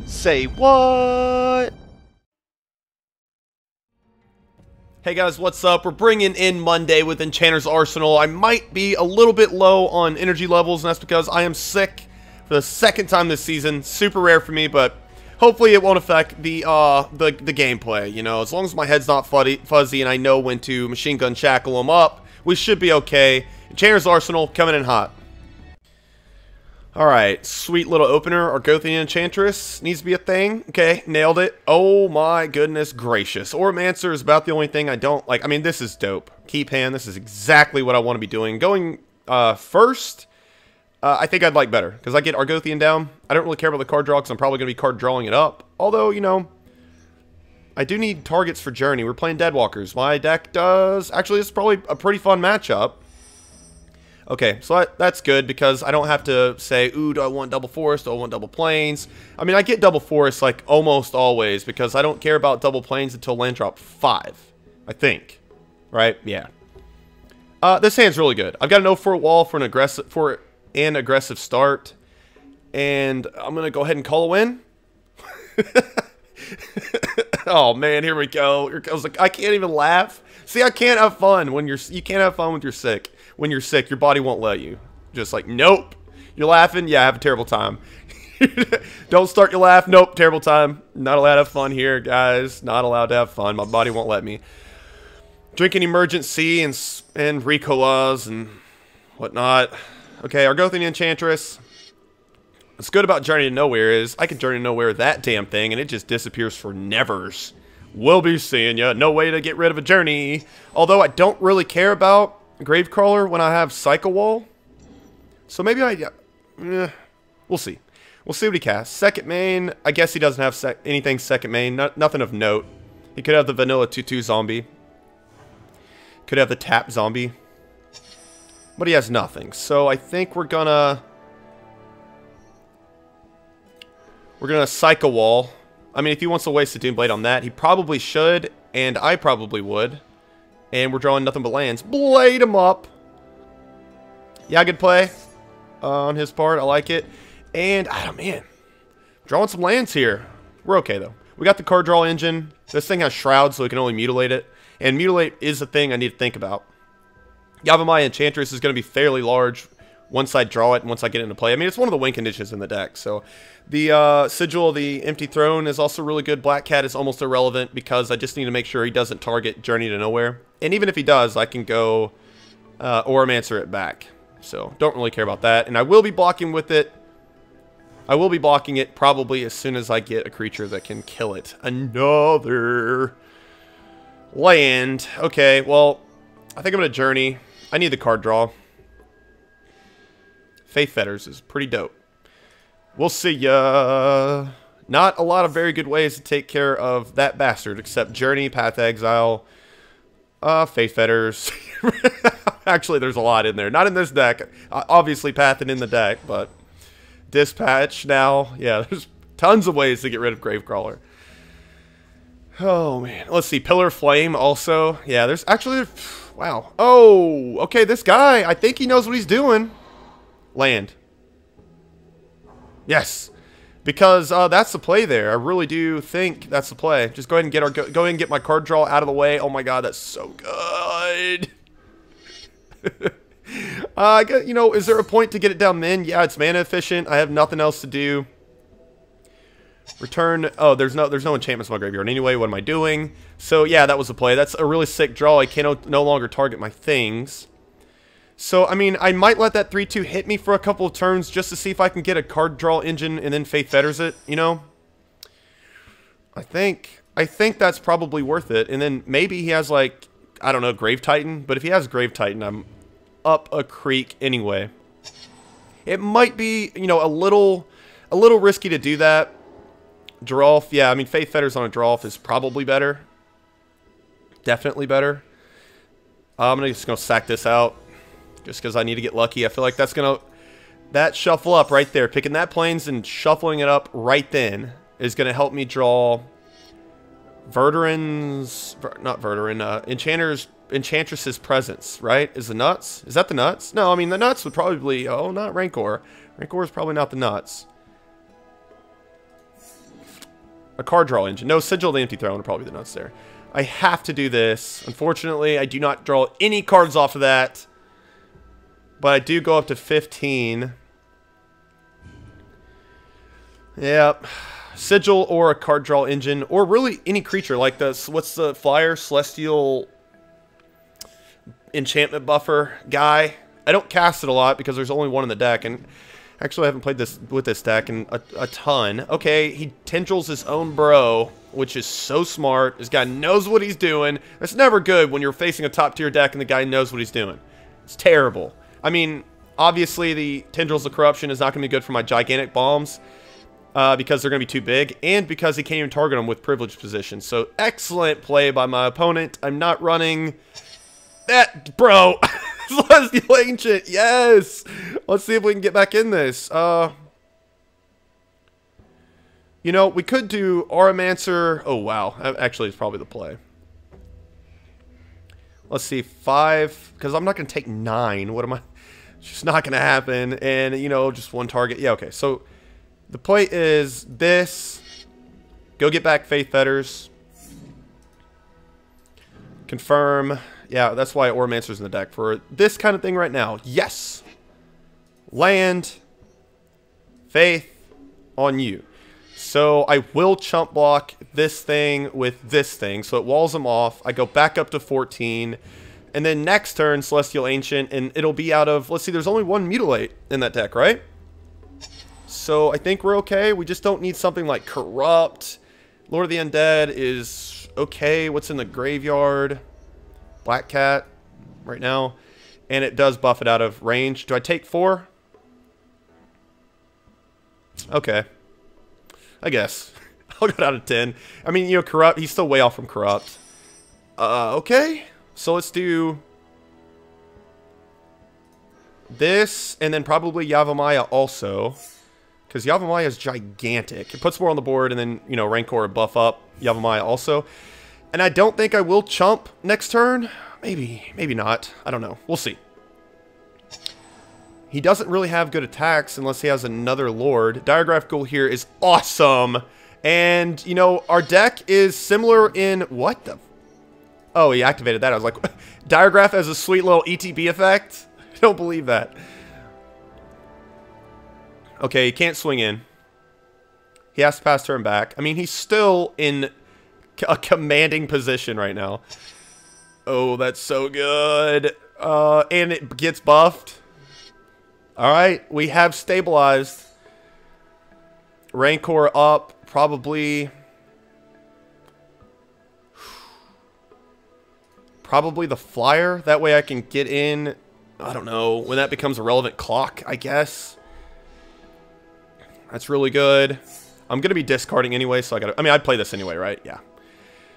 Say what? Hey guys, what's up? We're bringing in Monday with Enchanter's Arsenal. I might be a little bit low on energy levels, and that's because I am sick for the second time this season. Super rare for me, but hopefully it won't affect the gameplay. You know, as long as my head's not fuzzy and I know when to machine gun shackle them up, we should be okay. Enchanter's Arsenal coming in hot. Alright, sweet little opener. Argothian Enchantress needs to be a thing. Okay, nailed it. Oh my goodness gracious. Oromancer is about the only thing I don't like. I mean, this is dope. Keep hand, this is exactly what I want to be doing. Going first, I think I'd like better, because I get Argothian down. I don't really care about the card draw, because I'm probably going to be card drawing it up. Although, you know, I do need targets for Journey. We're playing Deadwalkers. My deck does... Actually, it's probably a pretty fun matchup. Okay, so that's good because I don't have to say, ooh, do I want double forest? Do I want double plains? I mean, I get double forest like almost always because I don't care about double plains until land drop 5, I think. Right? Yeah. This hand's really good. I've got an 0-4 wall for an aggressive start, and I'm gonna go ahead and call a win. Oh man, here we go. I was like, I can't even laugh. See, I can't have fun when you can't have fun when you're sick. When you're sick, your body won't let you. Just like, nope. You're laughing? Yeah, have a terrible time. Don't start your laugh. Nope, terrible time. Not allowed to have fun here, guys. Not allowed to have fun. My body won't let me. Drinking Emergency and Ricolas and whatnot. Okay, Argothian Enchantress. What's good about Journey to Nowhere is I can Journey to Nowhere that damn thing and it just disappears for nevers. We'll be seeing ya. No way to get rid of a Journey. Although I don't really care about Gravecrawler when I have Cycle Wall. So maybe we'll see. We'll see what he casts. Second main, I guess he doesn't have anything second main. Nothing of note. He could have the vanilla 2/2 zombie. Could have the tap zombie. But he has nothing. So I think we're gonna Cycle Wall. I mean, if he wants to waste a Doomblade on that, he probably should, and I probably would. And we're drawing nothing but lands. Blade him up. Yeah, good play on his part. I like it. And, oh man, drawing some lands here. We're okay, though. We got the card draw engine. This thing has Shroud, so we can only mutilate it. And mutilate is the thing I need to think about. Yavimaya Enchantress is going to be fairly large once I draw it and once I get it into play. I mean, it's one of the win conditions in the deck. So the Sigil of the Empty Throne is also really good. Black Cat is almost irrelevant because I just need to make sure he doesn't target Journey to Nowhere. And even if he does, I can go Oromancer it back. So don't really care about that. And I will be blocking with it. I will be blocking it probably as soon as I get a creature that can kill it. Another land. Okay, well, I think I'm going to Journey. I need the card draw. Faith Fetters is pretty dope. We'll see ya. Not a lot of very good ways to take care of that bastard, except Journey, Path Exile, Faith Fetters. Actually, there's a lot in there. Not in this deck. Obviously, Pathin in the deck, but Dispatch now. Yeah, there's tons of ways to get rid of Gravecrawler. Oh, man. Let's see. Pillar Flame also. Yeah, there's actually... Wow. Oh, okay, this guy, I think he knows what he's doing. Land. Yes. Because that's the play there. I really do think that's the play. Just go ahead and go ahead and get my card draw out of the way. Oh my god, that's so good. You know, is there a point to get it down then? Yeah, it's mana efficient. I have nothing else to do. Return. Oh, there's no enchantments in my graveyard. Anyway, what am I doing? So yeah, that was the play. That's a really sick draw. I can no longer target my things. So, I mean, I might let that 3/2 hit me for a couple of turns just to see if I can get a card draw engine and then Faith Fetters it, you know? I think that's probably worth it. And then maybe he has, like, I don't know, Grave Titan. But if he has Grave Titan, I'm up a creek anyway. It might be, you know, a little risky to do that. Draw-off, yeah, I mean, Faith Fetters on a draw-off is probably better. Definitely better. I'm just going to sack this out. Just because I need to get lucky. I feel like that's going to... That shuffle up right there. Picking that plains and shuffling it up right then is going to help me draw... Verduran's... Not Verduran. Enchantress's Presence, right? Is the nuts? Is that the nuts? No, I mean, the nuts would probably... Oh, not Rancor. Rancor is probably not the nuts. A card draw engine. No, Sigil the Empty Throne would probably be the nuts there. I have to do this. Unfortunately, I do not draw any cards off of that. But I do go up to 15. Yep. Sigil or a card draw engine. Or really any creature. Like this. What's the flyer? Celestial enchantment buffer guy. I don't cast it a lot because there's only one in the deck. And actually, I haven't played this with this deck in a ton. Okay, he tendrils his own bro, which is so smart. This guy knows what he's doing. It's never good when you're facing a top-tier deck and the guy knows what he's doing. It's terrible. I mean, obviously, the Tendrils of Corruption is not going to be good for my gigantic bombs because they're going to be too big, and because he can't even target them with privileged position. So, excellent play by my opponent. I'm not running that, bro. Celestial Ancient, yes! Let's see if we can get back in this. You know, we could do Auramancer. Oh, wow. Actually, it's probably the play. Let's see, 5. Because I'm not going to take 9. What am I? It's just not going to happen. And, you know, just one target. Yeah, okay. So, the play is this. Go get back Faith Fetters. Confirm. Yeah, that's why Auramancer's in the deck. For this kind of thing right now. Yes. Land. Faith on you. So I will chump block this thing with this thing. So it walls them off. I go back up to 14. And then next turn, Celestial Ancient. And it'll be out of... Let's see, there's only one Mutilate in that deck, right? So I think we're okay. We just don't need something like Corrupt. Lord of the Undead is okay. What's in the graveyard? Black Cat right now. And it does buff it out of range. Do I take 4? Okay. I guess. I'll go down to 10. I mean, you know, Corrupt, he's still way off from Corrupt. Okay. So let's do this, and then probably Yavimaya also. Because Yavimaya is gigantic. It puts more on the board, and then, you know, Rancor buff up Yavimaya also. And I don't think I will chump next turn. Maybe not. I don't know. We'll see. He doesn't really have good attacks unless he has another Lord. Diregraph Ghoul here is awesome. And, you know, our deck is similar in... What the... Oh, he activated that. I was like, Diregraph has a sweet little ETB effect? I don't believe that. Okay, he can't swing in. He has to pass turn back. I mean, he's still in a commanding position right now. Oh, that's so good. And it gets buffed. Alright, we have stabilized. Rancor up, probably the flyer. That way I can get in, I don't know, when that becomes a relevant clock, I guess. That's really good. I'm going to be discarding anyway, so I mean, I'd play this anyway, right? Yeah.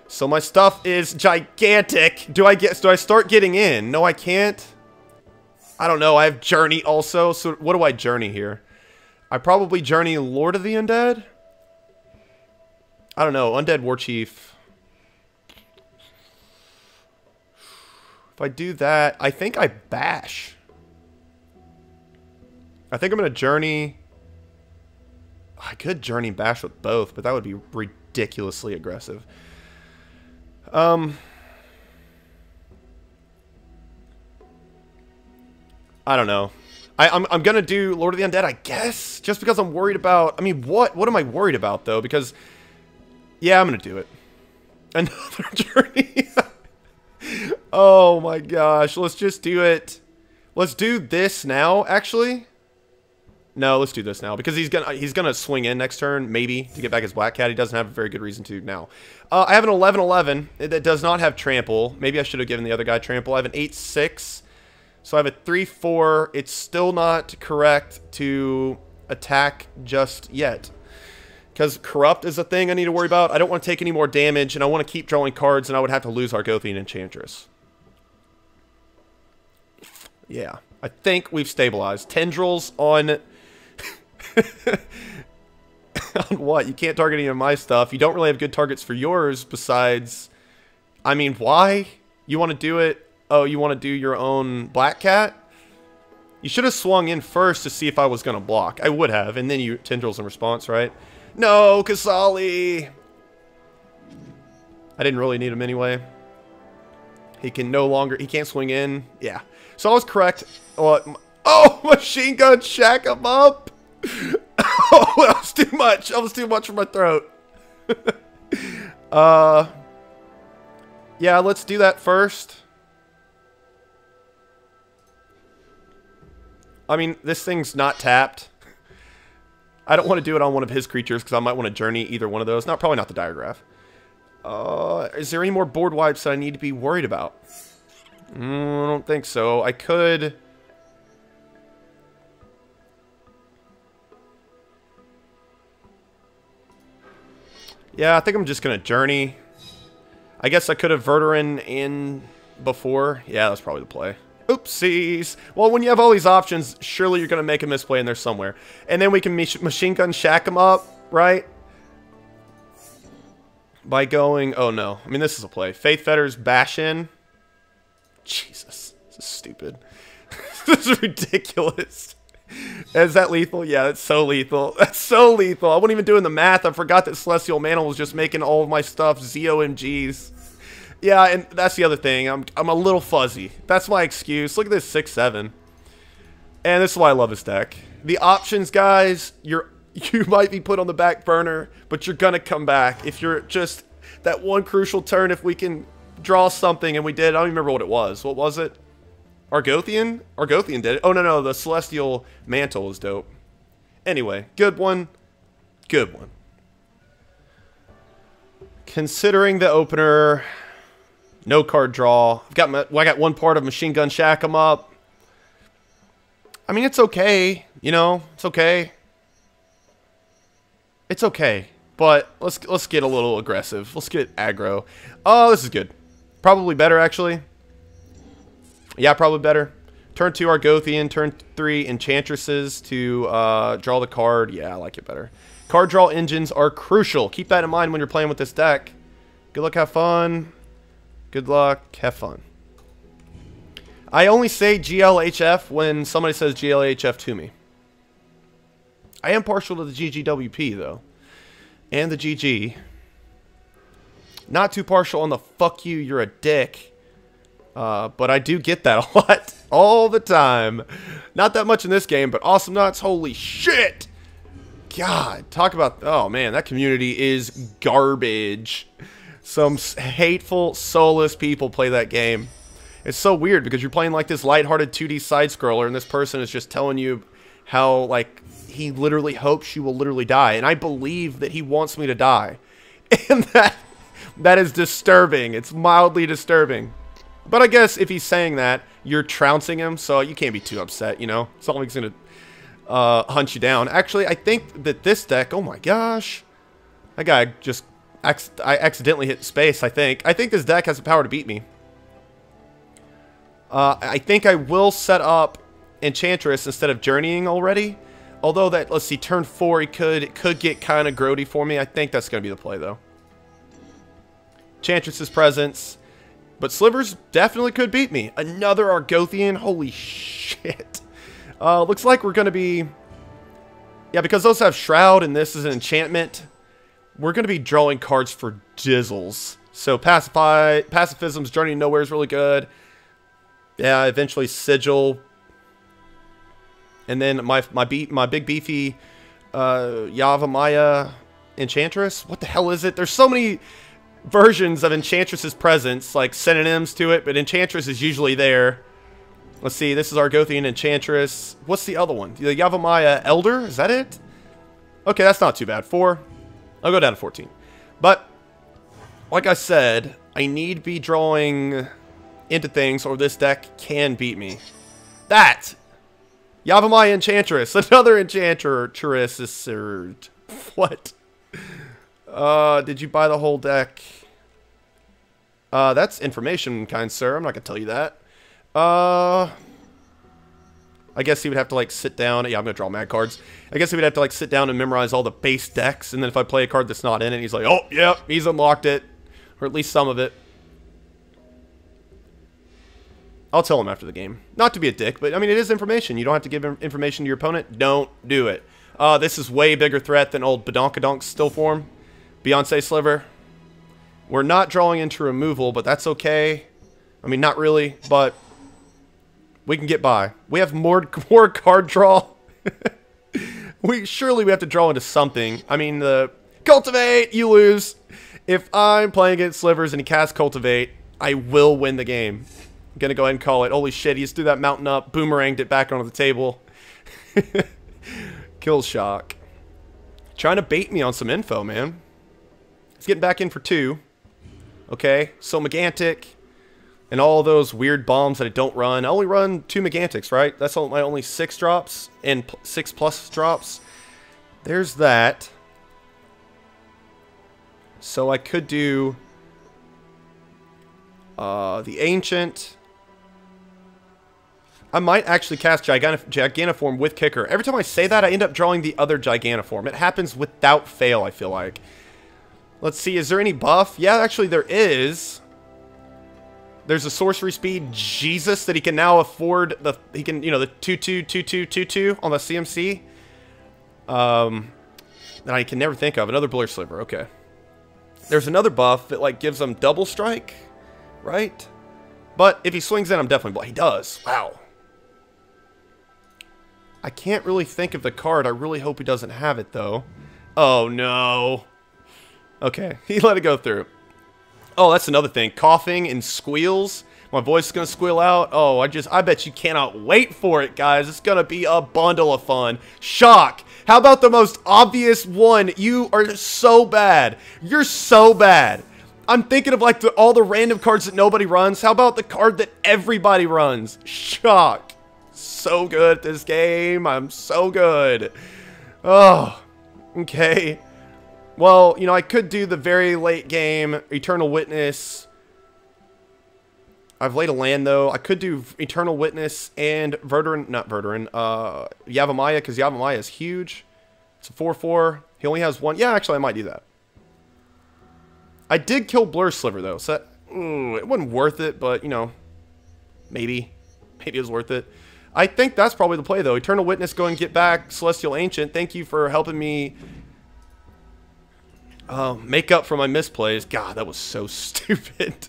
So my stuff is gigantic. Do I start getting in? No, I can't. I don't know. I have Journey also. So what do I Journey here? I probably Journey Lord of the Undead? I don't know. Undead Warchief. If I do that, I think I Bash. I think I'm going to Journey. I could Journey Bash with both, but that would be ridiculously aggressive. I don't know. I'm gonna do Lord of the Undead, I guess, just because I'm worried about. I mean, what am I worried about though? Because, yeah, I'm gonna do it. Another Journey. Oh my gosh, let's just do it. Let's do this now. Actually, no, let's do this now because he's gonna swing in next turn maybe to get back his Black Cat. He doesn't have a very good reason to now. I have an 11/11 that does not have trample. Maybe I should have given the other guy trample. I have an 8/6. So I have a 3/4. It's still not correct to attack just yet. Because Corrupt is a thing I need to worry about. I don't want to take any more damage, and I want to keep drawing cards, and I would have to lose Argothian Enchantress. Yeah. I think we've stabilized. Tendrils on... on what? You can't target any of my stuff. You don't really have good targets for yours besides... I mean, why? You want to do it... Oh, you want to do your own Black Cat? You should have swung in first to see if I was going to block. I would have, and then you tendrils in response, right? No, Kasali! I didn't really need him anyway. He can no longer... He can't swing in. Yeah. So I was correct. Oh, machine gun shack him up. Oh, that was too much. That was too much for my throat. Yeah, let's do that first. I mean, this thing's not tapped. I don't want to do it on one of his creatures because I might want to journey either one of those. Probably not the diagraph. Is there any more board wipes that I need to be worried about? I don't think so. I could... Yeah, I think I'm just going to journey. I guess I could have Verteran in before. Yeah, that's probably the play. Oopsies. Well, when you have all these options, surely you're going to make a misplay in there somewhere. And then we can machine gun shack them up, right? By going... Oh, no. I mean, this is a play. Faith Fetters, bash in. Jesus. This is stupid. This is ridiculous. Is that lethal? Yeah, that's so lethal. That's so lethal. I wasn't even doing the math. I forgot that Celestial Mantle was just making all of my stuff ZOMGs. Yeah, and that's the other thing. I'm a little fuzzy. That's my excuse. Look at this 6-7. And this is why I love this deck. The options, guys, you might be put on the back burner, but you're going to come back. If you're just that one crucial turn, if we can draw something, and we did. I don't even remember what it was. What was it? Argothian? Argothian did it. Oh, no, the Celestial Mantle is dope. Anyway, good one. Good one. Considering the opener, no card draw. I got one part of Machine Gun Shack 'em up. I mean, it's okay. You know, it's okay. It's okay. But let's get a little aggressive. Let's get aggro. Oh, this is good. Probably better, actually. Yeah, probably better. Turn 2 Argothian, turn 3 Enchantresses to draw the card. Yeah, I like it better. Card draw engines are crucial. Keep that in mind when you're playing with this deck. Good luck, have fun. Good luck, have fun. I only say GLHF when somebody says GLHF to me. I am partial to the GGWP, though. And the GG. Not too partial on the fuck you, you're a dick. But I do get that a lot. All the time. Not that much in this game, but Awesome Nuts, holy shit! God, talk about... Oh, man, that community is garbage. Some hateful, soulless people play that game. It's so weird because you're playing like this lighthearted 2D side-scroller and this person is just telling you how, like, he literally hopes you will literally die. And I believe that he wants me to die. And that is disturbing. It's mildly disturbing. But I guess if he's saying that, you're trouncing him, so you can't be too upset, you know? It's not like he's going to hunt you down. Actually, I think that this deck... Oh my gosh. That guy just... I accidentally hit space, I think. I think this deck has the power to beat me. I think I will set up Enchantress instead of journeying already. Although that... Let's see, turn 4, it could get kind of grody for me. I think that's going to be the play, though. Enchantress's presence... But Slivers definitely could beat me. Another Argothian. Holy shit. Looks like we're going to be... Yeah, because those have Shroud and this is an enchantment. We're going to be drawing cards for Dizzles. So Pacifism's Journey to Nowhere is really good. Yeah, eventually Sigil. And then my big beefy Yavimaya Enchantress. What the hell is it? There's so many... versions of Enchantress's presence, like synonyms to it, but Enchantress is usually there. Let's see, this is Argothian Enchantress. What's the other one? The Yavimaya Elder? Is that it? Okay, that's not too bad. 4. I'll go down to 14. But, like I said, I need to be drawing into things or this deck can beat me. That! Yavimaya Enchantress! Another Enchantress is served. What? Did you buy the whole deck? That's information, kind sir. I'm not gonna tell you that. I guess he would have to, like, sit down. Yeah, I'm gonna draw mad cards. I guess he would have to, like, sit down and memorize all the base decks, and then if I play a card that's not in it, he's like, oh, yeah, he's unlocked it. Or at least some of it. I'll tell him after the game. Not to be a dick, but, I mean, it is information. You don't have to give information to your opponent. Don't do it. This is way bigger threat than old Badonkadonk still form. Beyonce Sliver. We're not drawing into removal, but that's okay. I mean, not really, but we can get by. We have more card draw. Surely we have to draw into something. I mean, the Cultivate, you lose. If I'm playing against Slivers and he casts Cultivate, I will win the game. I'm going to go ahead and call it. Holy shit, he just threw that mountain up, boomeranged it back onto the table. Kill shock. Trying to bait me on some info, man. He's getting back in for 2. Okay, so Megantic and all those weird bombs that I don't run. I only run 2 Megantics, right? That's my only 6 drops and 6+ drops. There's that. So I could do the Ancient. I might actually cast Giganoform with Kicker. Every time I say that, I end up drawing the other Giganoform. It happens without fail, I feel like. Let's see, is there any buff? Yeah, actually there is. There's a sorcery speed Jesus that he can now afford the the 2/2/2/2/2/2 on the CMC. That I can never think of. Another Blur Sliver, okay. There's another buff that like gives him double strike, right? But if he swings in, I'm definitely he does. Wow. I can't really think of the card. I really hope he doesn't have it though. Oh no. Okay, he let it go through. Oh, that's another thing. Coughing and squeals. My voice is going to squeal out. Oh, I bet you cannot wait for it, guys. It's going to be a bundle of fun. Shock. How about the most obvious one? You are so bad. You're so bad. I'm thinking of like all the random cards that nobody runs. How about the card that everybody runs? Shock. So good at this game. I'm so good. Oh, okay. Well, you know, I could do the very late game Eternal Witness. I've laid a land, though. I could do Eternal Witness and Yavimaya, because Yavimaya is huge. It's a 4/4. He only has 1. Yeah, actually, I might do that. I did kill Blur Sliver, though, so it wasn't worth it, but, you know, maybe. Maybe it was worth it. I think that's probably the play, though. Eternal Witness, go and get back Celestial Ancient. Thank you for helping me make up for my misplays. God, that was so stupid.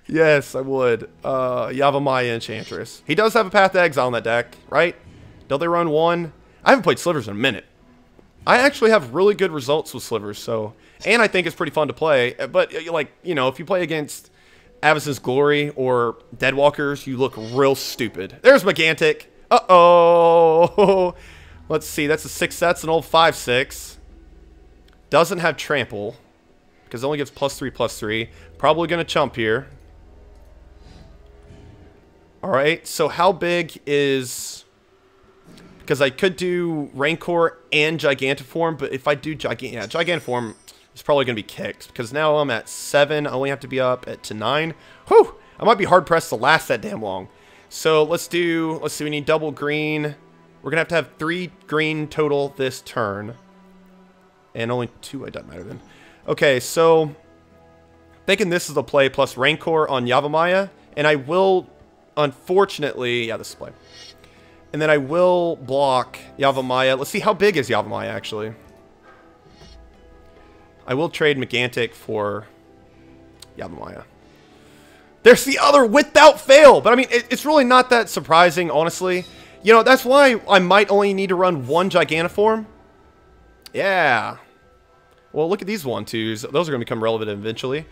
Yes, I would. Yavimaya Enchantress. He does have a Path to Exile on that deck, right? Don't they run 1? I haven't played Slivers in a minute. I actually have really good results with Slivers, so... And I think it's pretty fun to play. But, like, you know, if you play against Avacyn's Glory or Deadwalkers, you look real stupid. There's Megantic. Uh-oh. Let's see. That's a 6. That's an old 5/6. Doesn't have Trample. Because it only gives +3/+3. Probably going to chump here. Alright, so how big is... Because I could do Rancor and Gigantiform, but if I do Gigantiform, it's probably going to be kicked. Because now I'm at 7, I only have to be up to 9. Whew! I might be hard-pressed to last that damn long. So let's see, we need double green. We're going to have 3 green total this turn. And only 2, it doesn't matter then. Okay, so... Thinking this is the play plus Rancor on Yavimaya. And I will... Unfortunately, yeah, this is play. And then I will block Yavimaya. Let's see, how big is Yavimaya, actually? I will trade Megantic for Yavimaya. There's the other without fail! But, I mean, it's really not that surprising, honestly. You know, that's why I might only need to run 1 Gigantiform. Yeah. Well, look at these 1/2s. Those are going to become relevant eventually.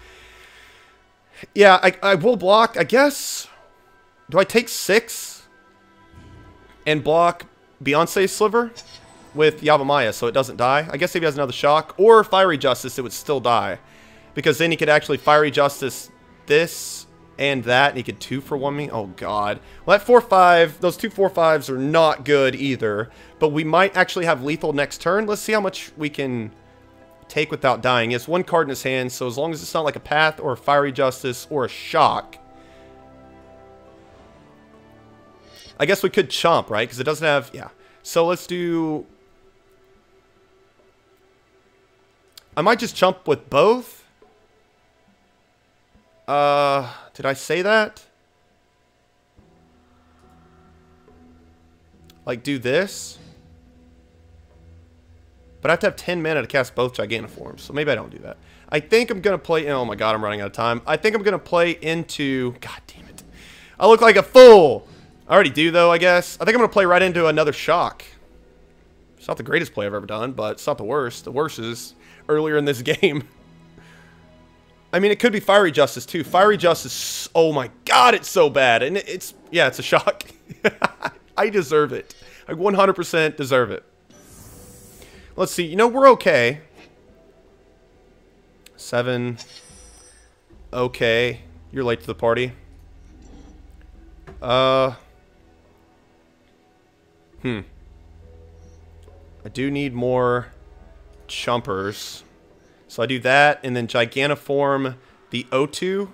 Yeah, I will block, I guess... Do I take 6 and block Beyonce's Sliver with Yavimaya so it doesn't die? I guess if he has another shock. Or Fiery Justice, it would still die. Because then he could actually Fiery Justice this and that, and he could 2-for-1 me. Oh, God. Well, that 4/5, those 2 4/5s are not good either. But we might actually have lethal next turn. Let's see how much we can take without dying. He has 1 card in his hand, so as long as it's not like a Path or a Fiery Justice or a Shock... I guess we could chomp, right? Because it doesn't have... Yeah. So let's do... I might just chomp with both. Did I say that? Like, do this? But I have to have 10 mana to cast both Gigantiforms, so maybe I don't do that. I think I'm going to play... Oh my god, I'm running out of time. I think I'm going to play into... God damn it. I look like a fool! I already do, though, I guess. I think I'm going to play right into another Shock. It's not the greatest play I've ever done, but it's not the worst. The worst is earlier in this game. I mean, it could be Fiery Justice, too. Fiery Justice... Oh my god, it's so bad. And it's... Yeah, it's a Shock. I deserve it. I 100% deserve it. Let's see. You know, we're okay. 7. Okay. You're late to the party. I do need more chumpers. So I do that, and then Gigantiform the O2.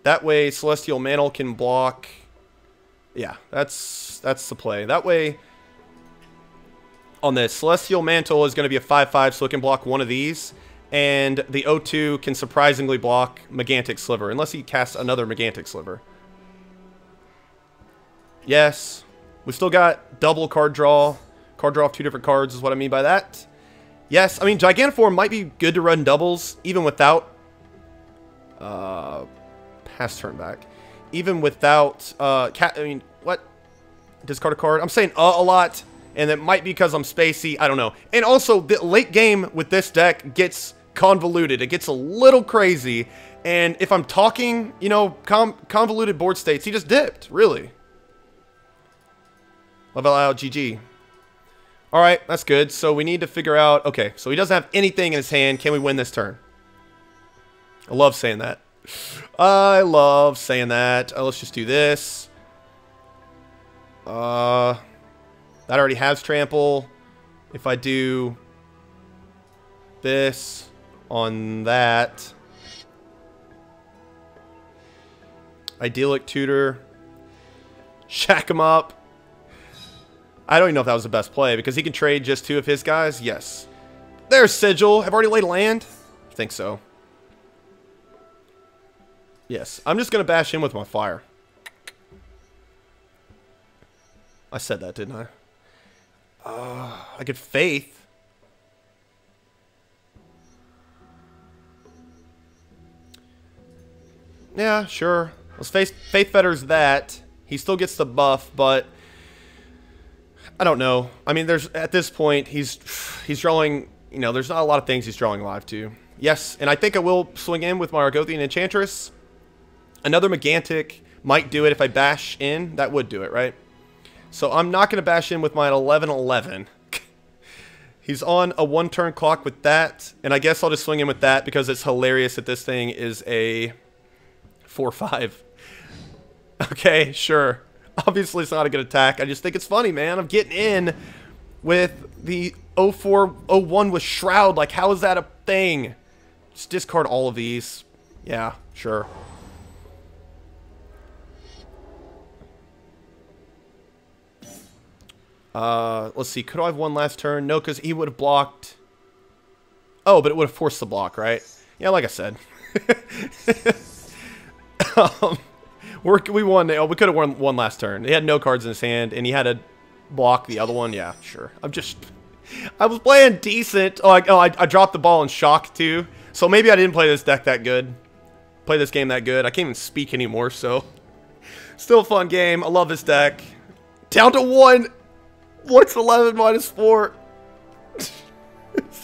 That way Celestial Mantle can block... Yeah, that's the play. That way, on this, Celestial Mantle is going to be a 5/5, so it can block one of these. And the O2 can surprisingly block Megantic Sliver, unless he casts another Megantic Sliver. Yes. We still got double card draw. Card draw of 2 different cards is what I mean by that. Yes, I mean, Gigantiform might be good to run doubles, even without... pass turn back. Even without, I mean, what? Discard a card? I'm saying a lot, and it might be because I'm spacey. I don't know. And also, the late game with this deck gets convoluted. It gets a little crazy, and if I'm talking, you know, convoluted board states, he just dipped, really. Level out, GG. Alright, that's good. So we need to figure out, okay, so he doesn't have anything in his hand. Can we win this turn? I love saying that. I love saying that. Let's just do this. That already has trample. If I do this on that, Idyllic Tutor, shack him up. I don't even know if that was the best play because he can trade just 2 of his guys. Yes. There's Sigil. Have I already laid a land? I think so. Yes, I'm just going to bash in with my fire. I said that, didn't I? I get Faith. Yeah, sure. Let's Faith Fetters that. He still gets the buff, but... I don't know. I mean, there's at this point, he's drawing... You know, there's not a lot of things he's drawing live to. Yes, and I think I will swing in with my Argothian Enchantress. Another Megantic might do it if I bash in. That would do it, right? So I'm not going to bash in with my 11/11. He's on a 1-turn clock with that. And I guess I'll just swing in with that because it's hilarious that this thing is a 4/5. Okay, sure. Obviously, it's not a good attack. I just think it's funny, man. I'm getting in with the 04/01 with Shroud. Like, how is that a thing? Just discard all of these. Yeah, sure. Let's see. Could I have one last turn? No, because he would have blocked. Oh, but it would have forced the block, right? Yeah, like I said. We won. We could have won one last turn. He had no cards in his hand, and he had to block the other one. Yeah, sure. I was playing decent. I dropped the ball in Shock, too. So maybe I didn't play this deck that good. Play this game that good. I can't even speak anymore, so. Still a fun game. I love this deck. Down to 1. What's 11 minus 4? This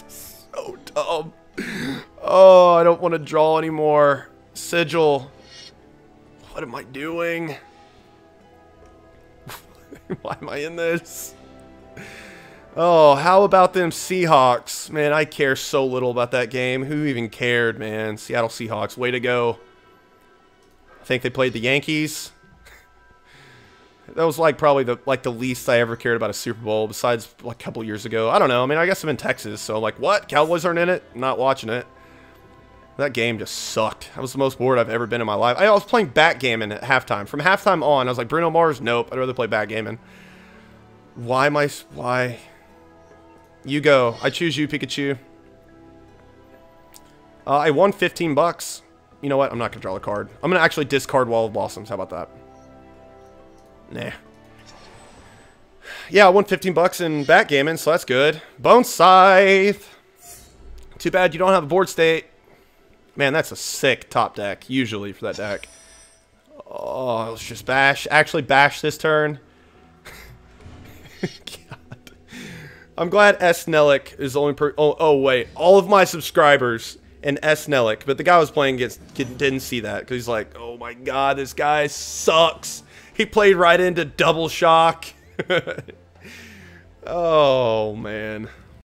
is so dumb. Oh, I don't want to draw anymore. Sigil. What am I doing? Why am I in this? Oh, how about them Seahawks? Man, I care so little about that game. Who even cared, man? Seattle Seahawks, way to go. I think they played the Yankees. That was like probably the least I ever cared about a Super Bowl besides like a couple years ago. I don't know. I mean, I guess I'm in Texas, so I'm like, what? Cowboys aren't in it? I'm not watching it. That game just sucked. That was the most bored I've ever been in my life. I was playing backgammon at halftime. From halftime on, I was like, Bruno Mars? Nope. I'd rather play backgammon. Why? You go. I choose you, Pikachu. I won 15 bucks. You know what? I'm not going to draw the card. I'm going to actually discard Wall of Blossoms. How about that? Nah. Yeah, I won 15 bucks in backgammon, so that's good. Bone Scythe. Too bad you don't have a board state. Man, that's a sick top deck, usually, for that deck. Oh, let's just bash. Actually bash this turn. God. I'm glad S. Nellick is the only oh, wait. All of my subscribers and S. Nellick, but the guy I was playing against didn't see that, because he's like, oh my god, this guy sucks. He played right into double shock. Oh, man.